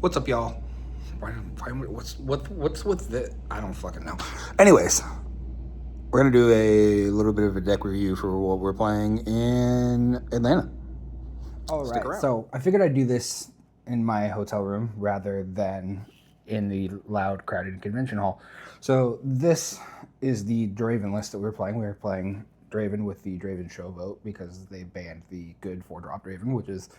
What's up, y'all? What's with the? I don't fucking know. Anyways, we're gonna do a little bit of a deck review for what we're playing in Atlanta. All Stick right, around. so I figured I'd do this in my hotel room rather than in the loud, crowded convention hall. So this is the Draven list that we're playing. We're playing Draven with the Draven show vote because they banned the good 4-drop Draven, which is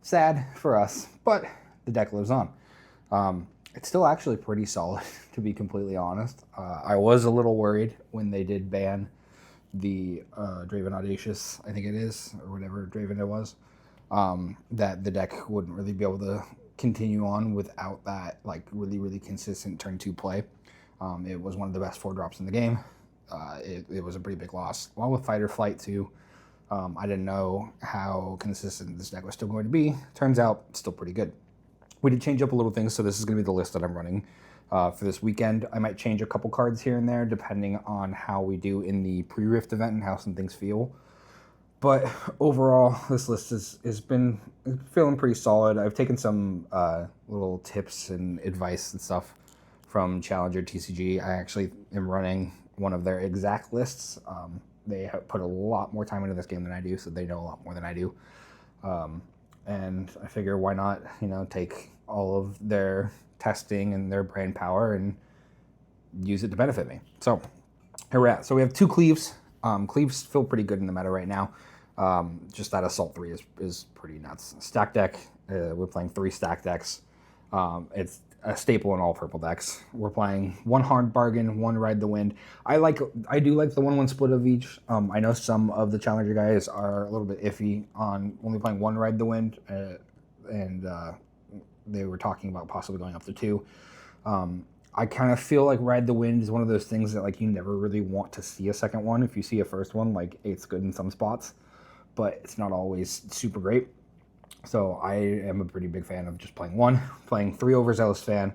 sad for us, but the deck lives on. It's still actually pretty solid, to be completely honest. I was a little worried when they did ban the Draven Audacious, I think it is, or whatever Draven it was, that the deck wouldn't really be able to continue on without that like really consistent turn 2 play. It was one of the best 4-drops in the game. It was a pretty big loss. Along with Fight or Flight too. I didn't know how consistent this deck was still going to be. Turns out, it's still pretty good. We did change up a little things, so this is going to be the list that I'm running for this weekend. I might change a couple cards here and there, depending on how we do in the pre-Rift event and how some things feel. But overall, this list has been feeling pretty solid. I've taken some little tips and advice and stuff from Challenger TCG. I actually am running one of their exact lists. They have put a lot more time into this game than I do, so they know a lot more than I do. And I figure why not, take all of their testing and their brain power and use it to benefit me. So here we're at. So we have 2 Cleaves. Cleaves feel pretty good in the meta right now. Just that Assault 3 is pretty nuts. Stack deck, we're playing 3 stack decks. It's a staple in all purple decks. We're playing 1 Hard Bargain, 1 Ride the Wind. I do like the 1-1 split of each. I know some of the Challenger guys are a little bit iffy on only playing 1 Ride the Wind, and they were talking about possibly going up to 2. I kind of feel like Ride the Wind is one of those things that like you never really want to see a second one. If you see a first one, like it's good in some spots, but it's not always super great. So I am a pretty big fan of just playing 1, playing 3 Overzealous Fan,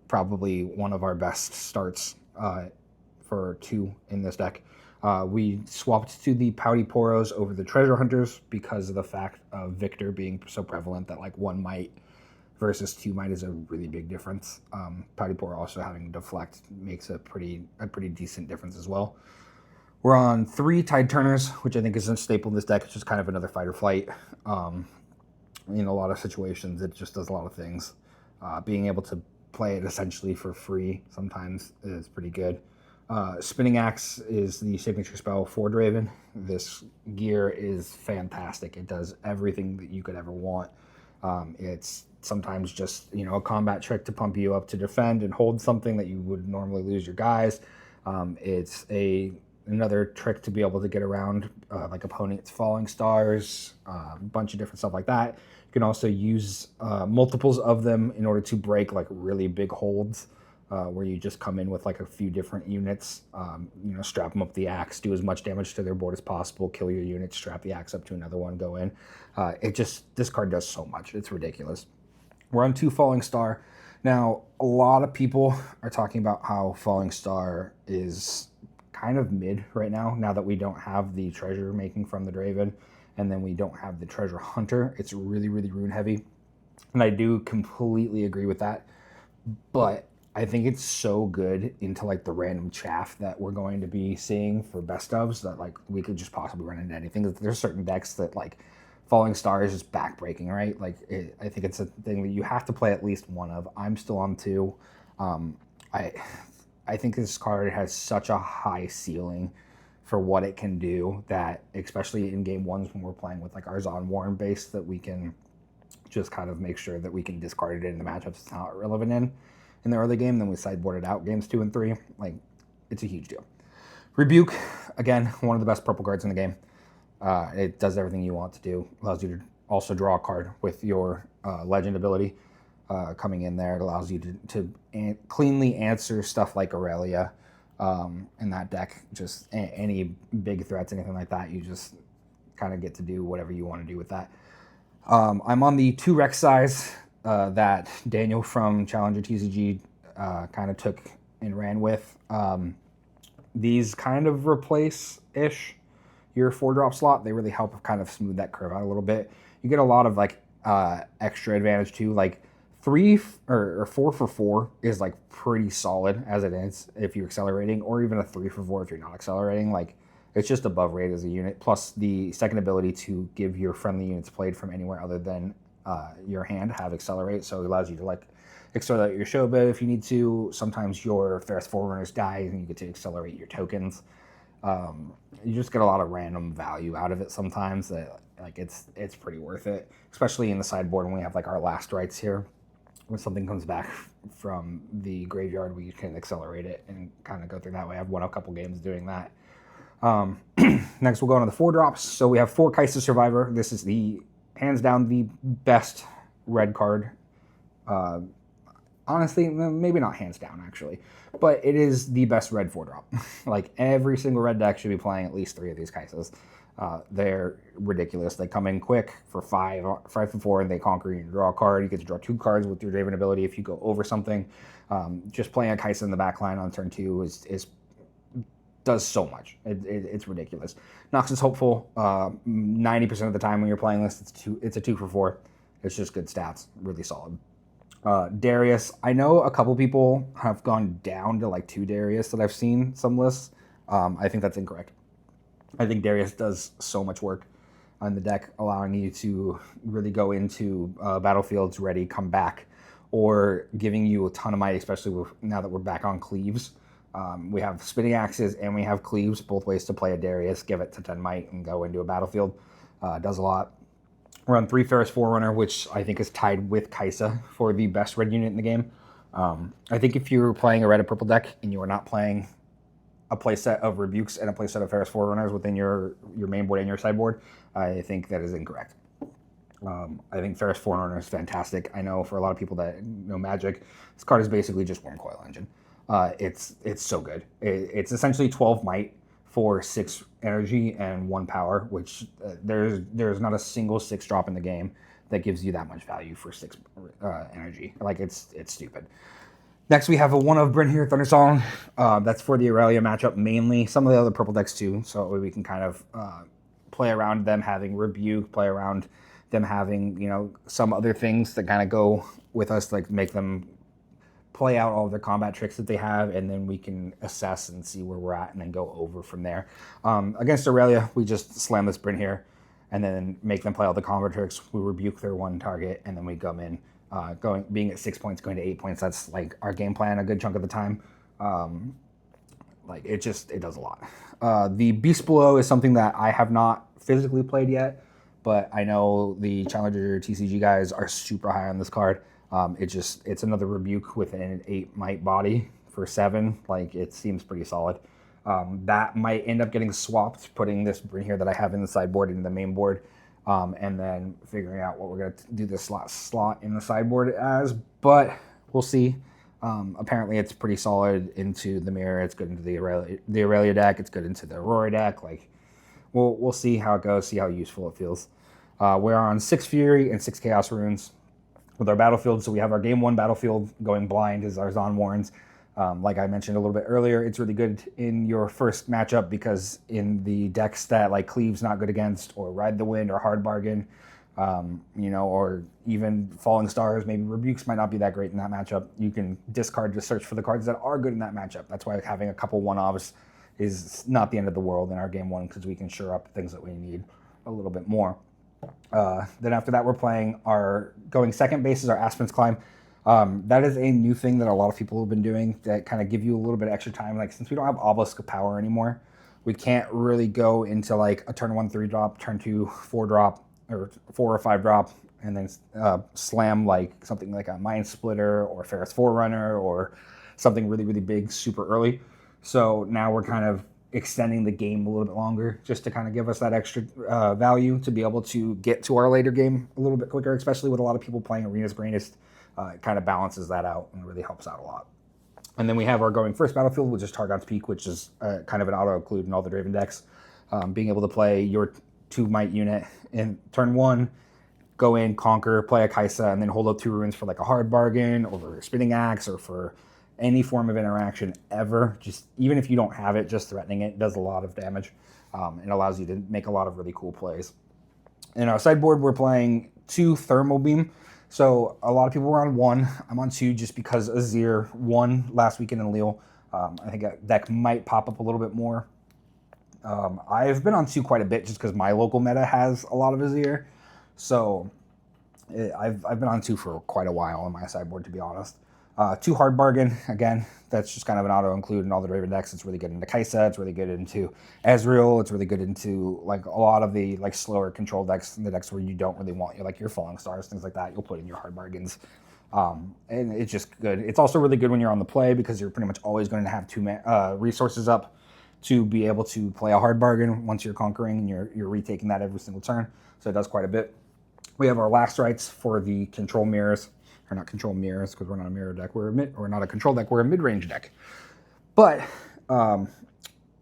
probably one of our best starts for 2 in this deck. We swapped to the Pouty Poros over the Treasure Hunters because of the fact of Victor being so prevalent that like 1 might versus 2 might is a really big difference. Pouty Poro also having Deflect makes a pretty decent difference as well. We're on 3 Tide Turners, which I think is a staple in this deck. It's just kind of another Fight or Flight. In a lot of situations, it just does a lot of things. Being able to play it essentially for free sometimes is pretty good. Spinning Axe is the signature spell for Draven. This gear is fantastic. It does everything that you could ever want. It's sometimes just a combat trick to pump you up to defend and hold something that you would normally lose your guys. It's another trick to be able to get around like opponents' falling stars, a bunch of different stuff like that. You can also use multiples of them in order to break like really big holds where you just come in with like a few different units, strap them up the axe, do as much damage to their board as possible, kill your unit, strap the axe up to another one, go in. This card does so much. It's ridiculous. We're on 2 Falling Star. Now, a lot of people are talking about how Falling Star is kind of mid right now that we don't have the treasure making from the Draven, and then we don't have the Treasure Hunter. It's really rune heavy, and I do completely agree with that, but I think it's so good into like the random chaff that we're going to be seeing for best ofs that like we could just possibly run into anything. There's certain decks that like Falling Star is just backbreaking, right? Like I think it's a thing that you have to play at least 1 of. I'm still on 2. I think this card has such a high ceiling for what it can do that, especially in game 1s when we're playing with like our Zon Warren base, that we can just kind of make sure that we can discard it in the matchups it's not relevant in the early game. Then we sideboard it out games 2 and 3. Like, it's a huge deal. Rebuke, again, one of the best purple cards in the game. It does everything you want to do. Allows you to also draw a card with your legend ability. Coming in there, it allows you to cleanly answer stuff like Aurelia in that deck. Just any big threats, anything like that, you just kind of get to do whatever you want to do with that. I'm on the 2 Rex size that Daniel from Challenger TCG kind of took and ran with. These kind of replace-ish your 4-drop slot. They really help kind of smooth that curve out a little bit. You get a lot of like extra advantage too. Like or 4 for 4 is like pretty solid as it is if you're accelerating, or even a 3 for 4 if you're not accelerating. Like, it's just above rate as a unit. Plus the second ability to give your friendly units played from anywhere other than your hand have accelerate, so it allows you to like accelerate your Shoba if you need to. Sometimes your Ferris Forerunners die and you get to accelerate your tokens. You just get a lot of random value out of it sometimes that like it's pretty worth it, especially in the sideboard when we have like our last rights here. When something comes back from the graveyard, we can accelerate it and kind of go through that way. I've won a couple games doing that. Next, we'll go on to the 4-drops. So we have 4 Kaisa Survivor. This is the hands down the best red card. Honestly, maybe not hands down actually, but it is the best red 4-drop. Like, every single red deck should be playing at least 3 of these Kaisas. They're ridiculous. They come in quick for 5 for 4, and they conquer you and draw a card. You get to draw 2 cards with your Draven ability if you go over something. Just playing a Kaisa in the back line on turn 2 does so much. It's ridiculous. Nox is hopeful. 90% of the time when you're playing this, it's a 2 for 4. It's just good stats, really solid. Darius, I know a couple people have gone down to like 2 Darius that I've seen some lists. I think that's incorrect. I think Darius does so much work on the deck, allowing you to really go into battlefields ready, come back, or giving you a ton of might, especially now that we're back on cleaves. We have spinning axes and we have cleaves, both ways to play a Darius, give it to 10 might and go into a battlefield. Does a lot. We're on 3 Ferris Forerunner, which I think is tied with Kaisa for the best red unit in the game. I think if you're playing a red and purple deck and you are not playing a playset of Rebukes and a playset of Ferris Forerunners within your main board and your sideboard, I think that is incorrect. I think Ferris Forerunner is fantastic. I know for a lot of people that know Magic, this card is basically just Wormcoil Engine. It's so good. It's essentially 12 might for 6 energy and 1 power, which there's not a single 6-drop in the game that gives you that much value for 6 energy. Like, it's stupid. Next, we have a 1 of Bryn here, Thundersong. That's for the Aurelia matchup mainly. Some of the other purple decks too, so we can kind of play around them having Rebuke, play around them having, you know, some other things that kind of go with us, like make them play out all of their combat tricks that they have, and then we can assess and see where we're at and then go over from there. Against Aurelia, we just slam this Bryn here and then make them play all the combat tricks. We Rebuke their 1 target, and then we come in. Being at 6 points, going to 8 points, that's like our game plan a good chunk of the time. Like, it does a lot. The Beast Below is something that I have not physically played yet, but I know the Challenger TCG guys are super high on this card. It's another Rebuke with an 8 might body for 7. Like, it seems pretty solid. That might end up getting swapped, putting this Bryn here that I have in the sideboard into the main board. And then figuring out what we're going to do this slot in the sideboard as, but we'll see. Apparently it's pretty solid into the mirror. It's good into the Aurelia deck. It's good into the Aurora deck. Like, we'll see how it goes, see how useful it feels. We're on 6 Fury and 6 Chaos Runes with our battlefield. So we have our game 1 battlefield going blind is our Zon Warrens. Like I mentioned a little bit earlier, it's really good in your first matchup because in the decks that like Cleave's not good against, or Ride the Wind or Hard Bargain, you know, or even Falling Stars, maybe Rebukes might not be that great in that matchup. You can discard to search for the cards that are good in that matchup. That's why having a couple 1-ofs is not the end of the world in our game 1, because we can shore up things that we need a little bit more. Then after that, we're playing going second base is our Aspen's Climb. That is a new thing that a lot of people have been doing that kind of give you a little bit of extra time. Like, since we don't have Obelisk of Power anymore, we can't really go into like a turn 1 3-drop, turn 2 4-drop, or 4 or 5-drop, and then slam like something like a Mind Splitter or Ferris Forerunner or something really, really big super early. So now we're kind of extending the game a little bit longer just to kind of give us that extra value to be able to get to our later game a little bit quicker, especially with a lot of people playing Arena's Greatest. It kind of balances that out and really helps out a lot. And then we have our going first battlefield, which is Targon's Peak, which is kind of an auto-include in all the Draven decks. Being able to play your 2 might unit in turn 1, go in, conquer, play a Kaisa, and then hold up 2 runes for like a Hard Bargain or a Spinning Axe or for any form of interaction ever. Just even if you don't have it, just threatening it does a lot of damage. It allows you to make a lot of really cool plays. In our sideboard, we're playing 2 Thermal Beam. So a lot of people were on 1. I'm on 2 just because Azir won last weekend in Lille. I think that deck might pop up a little bit more. I've been on 2 quite a bit just because my local meta has a lot of Azir. So I've been on 2 for quite a while on my sideboard, to be honest. 2 hard bargain, again, that's just kind of an auto include in all the Draven decks. It's really good into Kaisa, it's really good into Ezreal, it's really good into like a lot of the like slower control decks, the decks where you don't really want your Falling Stars, things like that. You'll put in your hard bargains. And it's just good. It's also really good when you're on the play because you're pretty much always going to have 2 resources up to be able to play a hard bargain once you're conquering and you're retaking that every single turn. So it does quite a bit. We have our last rights for the control mirrors, or not control mirrors because we're not a mirror deck. We're not a control deck. We're a mid-range deck. But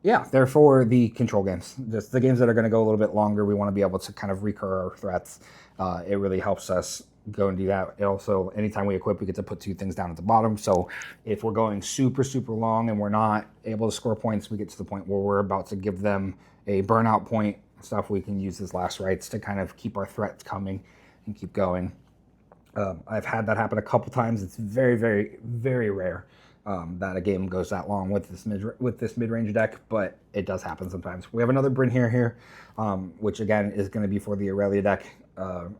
yeah, therefore the control games, just the games that are going to go a little bit longer. We want to be able to kind of recur our threats. It really helps us go and do that. It also, anytime we equip, we get to put 2 things down at the bottom. So if we're going super, super long and we're not able to score points, we get to the point where we're about to give them a burnout point stuff. We can use his last rights to kind of keep our threats coming and keep going. I've had that happen a couple times. It's very, very, very rare that a game goes that long with this mid-range deck, but it does happen sometimes. We have another Bryn here, which again is going to be for the Aurelia deck.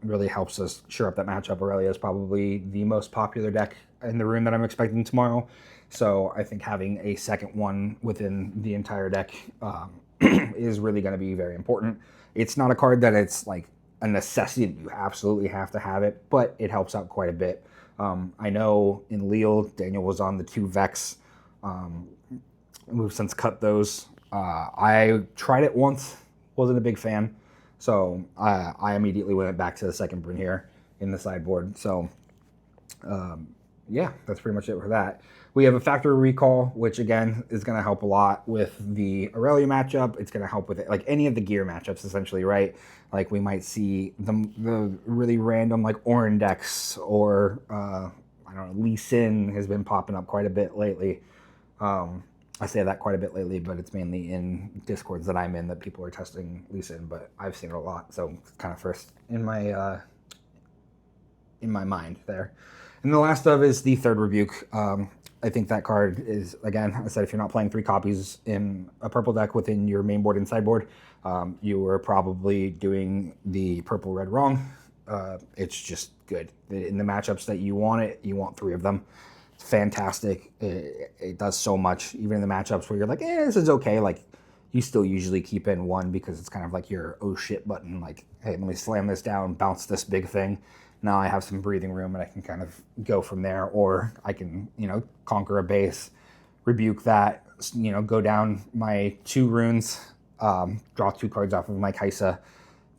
Really helps us shore up that matchup. Aurelia is probably the most popular deck in the room that I'm expecting tomorrow. So I think having a second one within the entire deck is really going to be very important. It's not a card that it's like a necessity that you absolutely have to have it, but it helps out quite a bit. I know in Lille, Daniel was on the 2 Vex. We've since cut those. I tried it once, wasn't a big fan. So I immediately went back to the second Bryn here in the sideboard. So yeah, that's pretty much it for that. We have a Factory Recall, which again is going to help a lot with the Aurelia matchup. It's going to help with it, like any of the gear matchups, essentially, right? Like we might see the really random like Orin decks, or I don't know, Lee Sin has been popping up quite a bit lately. I say that quite a bit lately, but it's mainly in Discords that I'm in that people are testing Lee Sin, but I've seen it a lot, so it's kind of first in my mind there. And the last of is the third Rebuke. I think that card is, again, I said if you're not playing 3 copies in a purple deck within your main board and sideboard, you were probably doing the purple-red wrong. It's just good. In the matchups that you want it, you want 3 of them. It's fantastic. It does so much. Even in the matchups where you're like, this is okay, like you still usually keep in 1 because it's kind of like your oh shit button, like, hey, let me slam this down, bounce this big thing. Now I have some breathing room and I can kind of go from there, or I can, conquer a base, rebuke that, go down my 2 runes, draw 2 cards off of my Kaisa,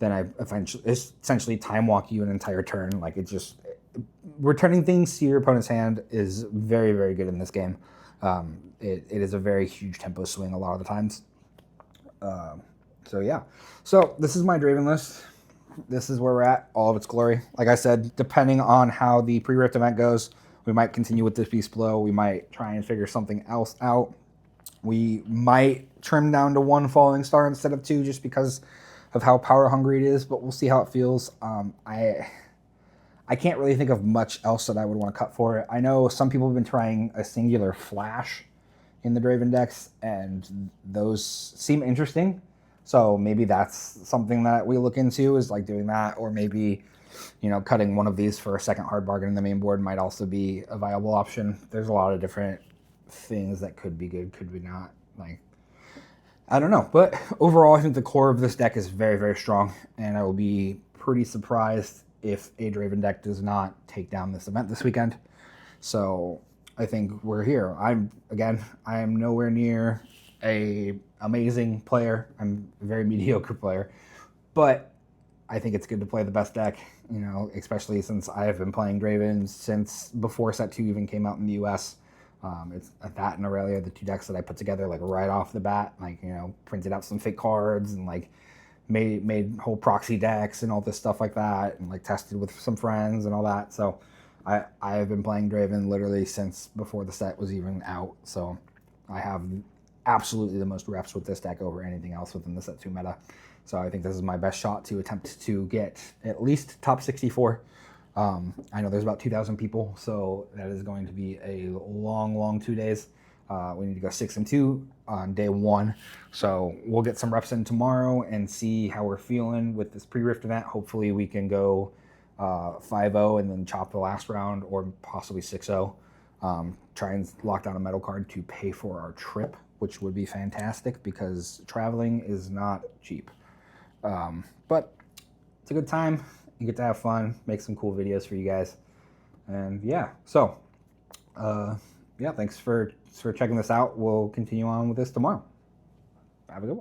then I essentially time walk you an entire turn. Like it just, returning things to your opponent's hand is very, very good in this game. It is a very huge tempo swing a lot of the times. So yeah, so this is my Draven list. This is where we're at, all of its glory. Like I said, depending on how the pre-Rift event goes, we might continue with this Beast Blow. We might try and figure something else out. We might trim down to 1 Falling Star instead of 2 just because of how power hungry it is, but we'll see how it feels. I can't really think of much else that I would want to cut for it. I know some people have been trying a singular Flash in the Draven decks, and those seem interesting. So maybe that's something that we look into, is like doing that, or maybe, cutting one of these for a second hard bargain in the main board might also be a viable option. There's a lot of different things that could be good, could be not. Like, I don't know. But overall, I think the core of this deck is very, very strong, and I will be pretty surprised if a Draven deck does not take down this event this weekend. So I think we're here. I am nowhere near a amazing player. I'm a very mediocre player, but I think it's good to play the best deck, especially since I have been playing Draven since before Set 2 even came out in the US. It's that and Aurelia, the 2 decks that I put together like right off the bat, like, printed out some fake cards and like made whole proxy decks and all this stuff like that, and like tested with some friends and all that. So I have been playing Draven literally since before the set was even out. So I have absolutely the most reps with this deck over anything else within the Set 2 meta. So I think this is my best shot to attempt to get at least top 64 I know there's about 2,000 people, so that is going to be a long 2 days. We need to go 6 and 2 on day 1. So we'll get some reps in tomorrow and see how we're feeling with this pre-Rift event. Hopefully we can go 5-0 and then chop the last round, or possibly 6-0. Try and lock down a medal card to pay for our trip, which would be fantastic because traveling is not cheap. But it's a good time. You get to have fun, make some cool videos for you guys. And yeah, so yeah, thanks for checking this out. We'll continue on with this tomorrow. Have a good one.